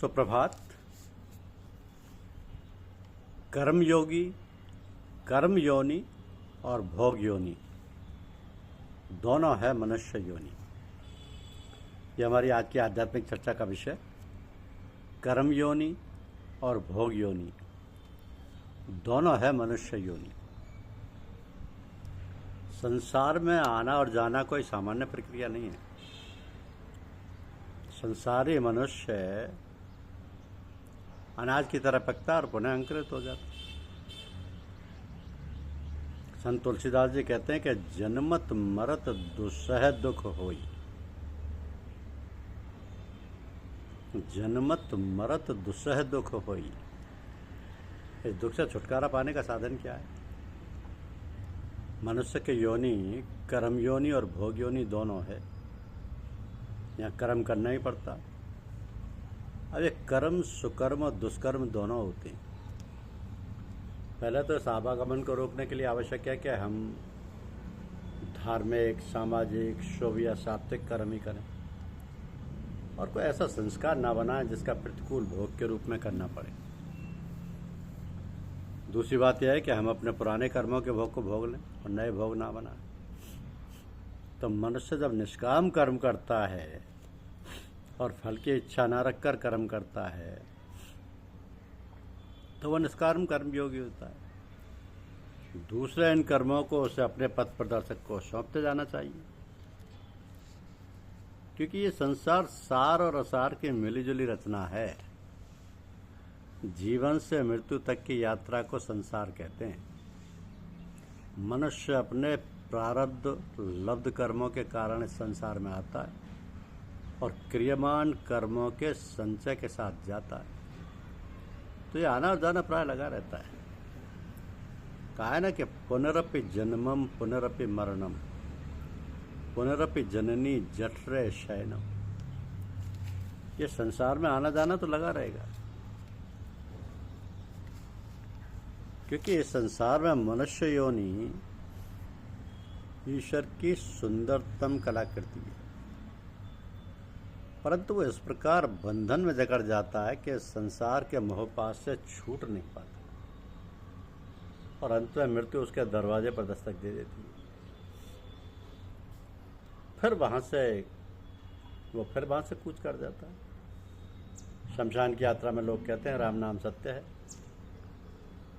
सुप्रभात। कर्मयोगी, कर्म योनि और भोग योनि दोनों है मनुष्य योनि। यह हमारी आज की आध्यात्मिक चर्चा का विषय। कर्म योनि और भोग योनि दोनों है मनुष्य योनि। संसार में आना और जाना कोई सामान्य प्रक्रिया नहीं है। संसारी मनुष्य अनाज की तरह पकता और पुनः अंकुरित हो जाता। संत तुलसीदास जी कहते हैं कि जन्मत मरत दुस्सह दुख होई। जन्मत मरत दुस्सह दुख होई। इस दुख से छुटकारा पाने का साधन क्या है? मनुष्य के योनि कर्म योनि और भोग योनि दोनों है। यहाँ कर्म करना ही पड़ता। अब ये कर्म सुकर्म और दुष्कर्म दोनों होते हैं। पहले तो आवागमन को रोकने के लिए आवश्यक है कि हम धार्मिक, सामाजिक, शुभ या सात्विक कर्म ही करें और कोई ऐसा संस्कार ना बनाएं जिसका प्रतिकूल भोग के रूप में करना पड़े। दूसरी बात यह है कि हम अपने पुराने कर्मों के भोग को भोग लें और नए भोग ना बनाएं। तो मनुष्य जब निष्काम कर्म करता है और फल की इच्छा न रखकर कर्म करता है तो वह निष्काम कर्मयोगी होता है। दूसरे इन कर्मों को उसे अपने पथ प्रदर्शक को सौंपते जाना चाहिए, क्योंकि ये संसार सार और असार की मिलीजुली रचना है। जीवन से मृत्यु तक की यात्रा को संसार कहते हैं। मनुष्य अपने प्रारब्ध लब्ध कर्मों के कारण इस संसार में आता है और क्रियमान कर्मों के संचय के साथ जाता है। तो ये आना और जाना प्राय लगा रहता है। कहा है ना कि पुनरपि जन्मम पुनरपि मरणम पुनरपि जननी जठरे शयनम। ये संसार में आना जाना तो लगा रहेगा, क्योंकि इस संसार में मनुष्य योनि ईश्वर की सुंदरतम कलाकृति है। परंतु वो इस प्रकार बंधन में जकड़ जाता है कि संसार के मोहपाश से छूट नहीं पाता और अंत में मृत्यु उसके दरवाजे पर दस्तक दे देती है। फिर वहां से कूच कर जाता है। शमशान की यात्रा में लोग कहते हैं राम नाम सत्य है,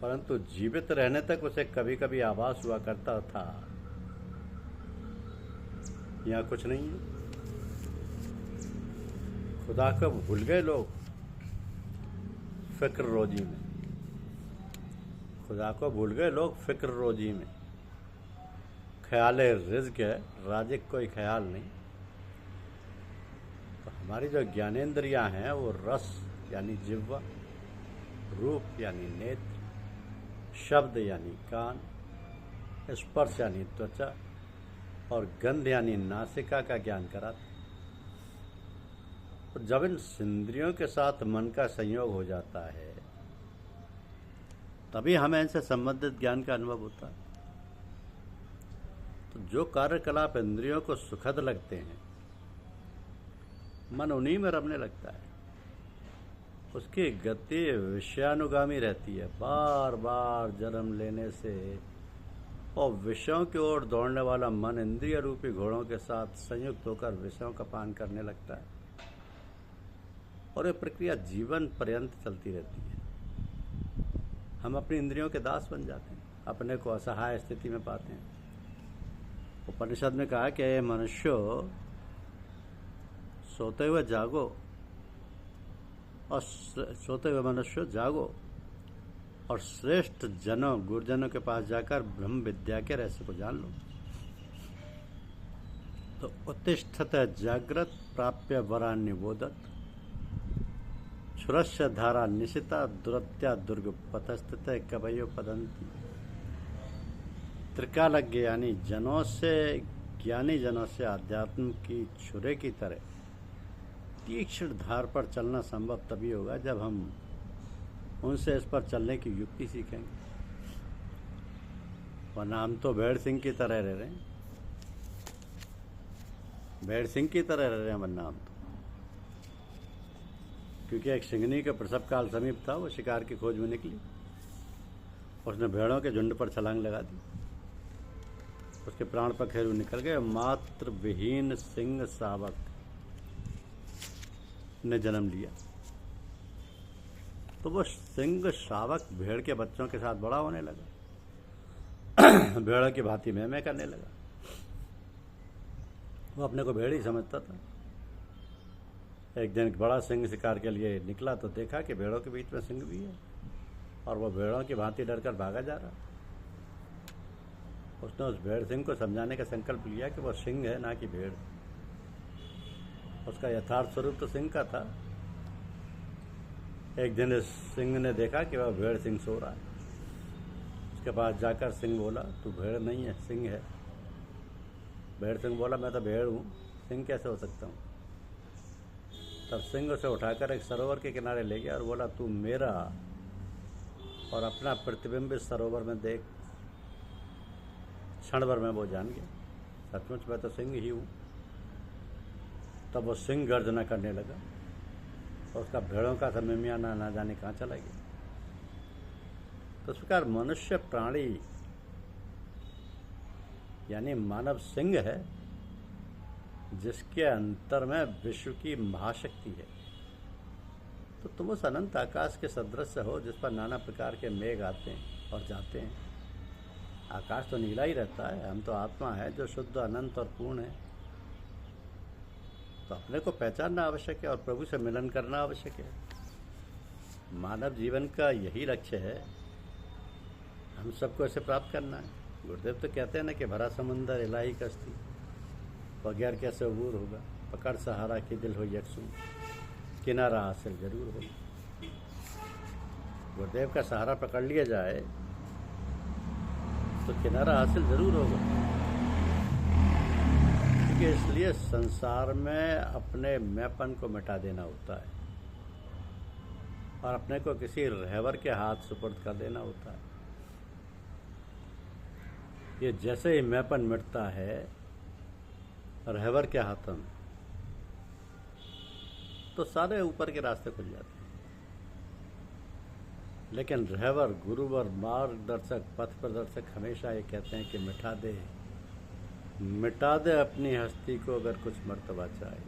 परंतु जीवित रहने तक उसे कभी कभी आभास हुआ करता था यहाँ कुछ नहीं है। खुदा को भूल गए लोग फिक्र रोजी में। खुदा को भूल गए लोग फिक्र रोजी में। ख्याल रिज़्क़ है, राज़िक़ कोई ख्याल नहीं। तो हमारी जो ज्ञानेंद्रियां हैं वो रस यानी जिह्वा, रूप यानी नेत्र, शब्द यानी कान, स्पर्श यानी त्वचा और गंध यानी नासिका का ज्ञान कराते। तो जब इन इंद्रियों के साथ मन का संयोग हो जाता है तभी हमें इनसे संबंधित ज्ञान का अनुभव होता है। तो जो कार्यकलाप इंद्रियों को सुखद लगते हैं मन उन्हीं में रमने लगता है। उसकी गति विषयानुगामी रहती है। बार बार जन्म लेने से और विषयों की ओर दौड़ने वाला मन इंद्रिय रूपी घोड़ों के साथ संयुक्त होकर विषयों का पान करने लगता है और ये प्रक्रिया जीवन पर्यंत चलती रहती है। हम अपनी इंद्रियों के दास बन जाते हैं, अपने को असहाय स्थिति में पाते हैं। उपनिषद में कहा कि ये मनुष्य सोते हुए जागो और सोते हुए मनुष्य जागो और श्रेष्ठ जनों गुरुजनों के पास जाकर ब्रह्म विद्या के रहस्य को जान लो। तो उत्तिष्ठत जागृत प्राप्य वरान्निबोधत क्षुरस्य धारा निशिता दुरत्या दुर्ग पतस्थित कवयो पदंती। त्रिकालज्ञ यानी ज्ञानी जनों से अध्यात्म की छुरे की तरह तीक्ष्ण धार पर चलना संभव तभी होगा जब हम उनसे इस पर चलने की युक्ति सीखेंगे। वरना हम तो भेड़ सिंह की तरह रह रहे हैं। भेड़ सिंह की तरह रह रहे हैं वरना हम तो। क्योंकि एक सिंहनी का प्रसव काल समीप था, वो शिकार की खोज में निकली। उसने भेड़ों के झुंड पर छलांग लगा दी। उसके प्राण पखेरु निकल गए। मात्र विहीन सिंह शावक ने जन्म लिया। तो वो सिंह शावक भेड़ के बच्चों के साथ बड़ा होने लगा। भेड़ों की भांति मैं करने लगा। वो अपने को भेड़ ही समझता था। एक दिन बड़ा सिंह शिकार के लिए निकला तो देखा कि भेड़ों के बीच में सिंह भी है और वो भेड़ों की भांति डरकर भागा जा रहा। उसने उस भेड़ सिंह को समझाने का संकल्प लिया कि वो सिंह है, ना कि भेड़। उसका यथार्थ स्वरूप तो सिंह का था। एक दिन इस सिंह ने देखा कि वह भेड़ सिंह सो रहा है। उसके पास जाकर सिंह बोला, तू भेड़ नहीं है, सिंह है। भेड़ सिंह बोला, मैं तो भेड़ हूँ, सिंह कैसे हो सकता हूँ। तब सिंह उसे उठाकर एक सरोवर के किनारे ले गया और बोला, तू मेरा और अपना प्रतिबिंब इस सरोवर में देख। क्षण भर में वो जान गया, सचमुच मैं तो सिंह ही हूँ। तब वो सिंह गर्जना करने लगा और उसका भेड़ों का समिमियाना ना जाने कहाँ चला गया। तो इस प्रकार मनुष्य प्राणी यानी मानव सिंह है, जिसके अंतर में विश्व की महाशक्ति है। तो तुम उस अनंत आकाश के सदृश हो जिस पर नाना प्रकार के मेघ आते हैं और जाते हैं। आकाश तो नीला ही रहता है, हम तो आत्मा है जो शुद्ध अनंत और पूर्ण है। तो अपने को पहचानना आवश्यक है और प्रभु से मिलन करना आवश्यक है। मानव जीवन का यही लक्ष्य है, हम सबको इसे प्राप्त करना है। गुरुदेव तो कहते हैं ना कि भरा समुंदर इलाही कश्ती, बगैर कैसे अबूर होगा। पकड़ सहारा की दिल हो यकसू, किनारा हासिल जरूर होगा। गुरुदेव का सहारा पकड़ लिया जाए तो किनारा हासिल जरूर होगा। क्योंकि इसलिए संसार में अपने मैंपन को मिटा देना होता है और अपने को किसी रहवर के हाथ सुपुर्द कर देना होता है। ये जैसे ही मैंपन मिटता है रहवर के हाथों में, तो सारे ऊपर के रास्ते खुल जाते हैं। लेकिन रहवर, गुरुवर, मार्गदर्शक, पथ प्रदर्शक हमेशा ये कहते हैं कि मिटा दे अपनी हस्ती को अगर कुछ मर्तबा चाहे,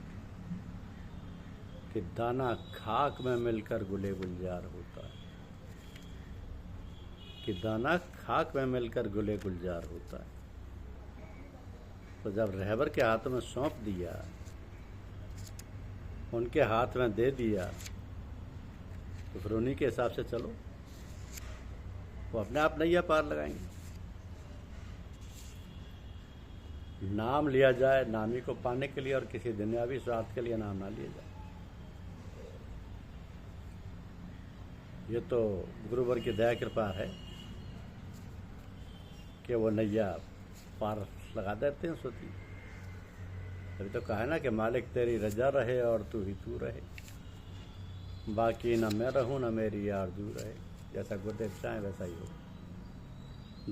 कि दाना खाक में मिलकर गुले गुलजार होता है। कि दाना खाक में मिलकर गुले गुलजार होता है। तो जब रहबर के हाथों में सौंप दिया, उनके हाथ में दे दिया, तो फिर उन्हीं के हिसाब से चलो। वो अपने आप नैया पार लगाएंगे। नाम लिया जाए नामी को पाने के लिए और किसी दुनियावी स्वार्थ के लिए नाम ना लिया जाए। ये तो गुरुवर की दया कृपा है कि वो नैया पार लगा देते हैं सोती। अभी तो कहा है ना कि मालिक तेरी रजा रहे और तू ही तू रहे, बाकी न मैं रहूं न मेरी आरज़ू रहे। जैसा गुरुदेव चाहे वैसा ही हो।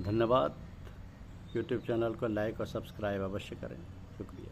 धन्यवाद। यूट्यूब चैनल को लाइक और सब्सक्राइब अवश्य करें। शुक्रिया।